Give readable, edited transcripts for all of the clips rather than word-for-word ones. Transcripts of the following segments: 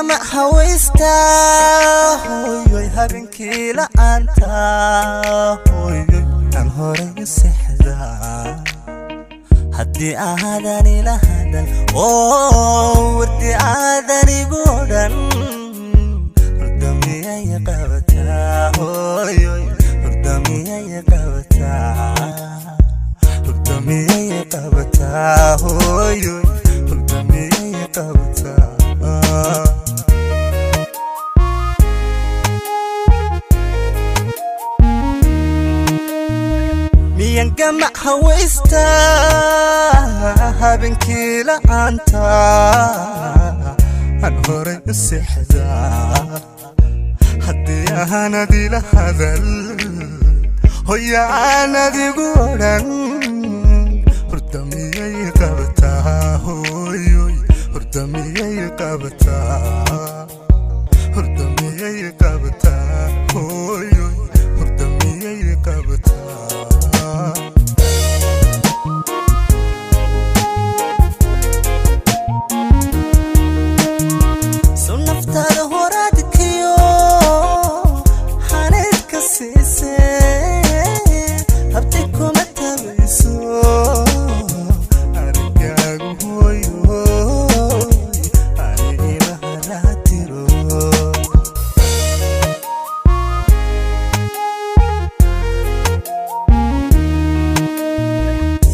gama hawaysta hooyoy habeenkii la'aanta hooyoy aan horay seexdaa haddii aadan ila hadal wardi aadan igu odhan hurdamiyay qabataa hooyoy hurdamiyay qabataa hurdamiyay qabataa hooyoy hurdamiyay qabataa miyan gama hawaysta habeenkii la'aanta aan horay u seexdaa haddii aanad ila hadal hooyo aanad igu odhan hurdamiyay qabataa hooyoy hurdamiyay qabataa hurdamiyay qabataa hooyoy hurdamiyay qabataa sunaftada horaadkiyo xaneedka siisee habti kuma tabayso arigaagu hooyoy ani ilaha raatiro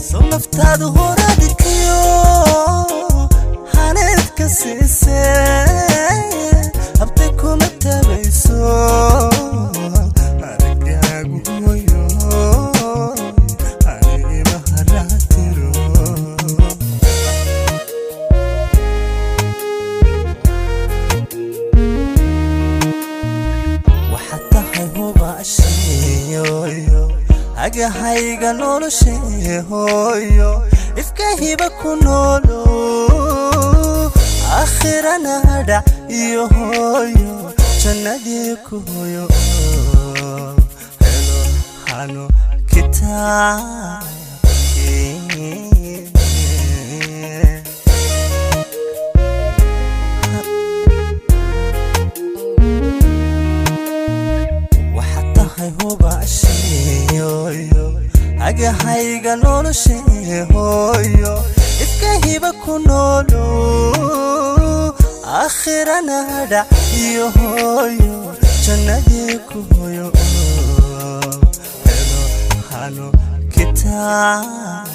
sunaftada horaadkiyo xaneedka siisee habti kuma tabayso arigaagu hooyoy ani ilaha raatiro waxaad tahay hubaasheeyoyo agahayga noloshee hooyo ifka hiba ku noolo aakhirana dhac iyo hooyo jannadii ku hooyo helo hano kitaabkii waxaad tahay hubaasheeyoyo agahayga noloshee hooyo ifka hiba ku noolo aakhirana dhac iyo hooyo jannadii ku hooyo helo hano kitaabkii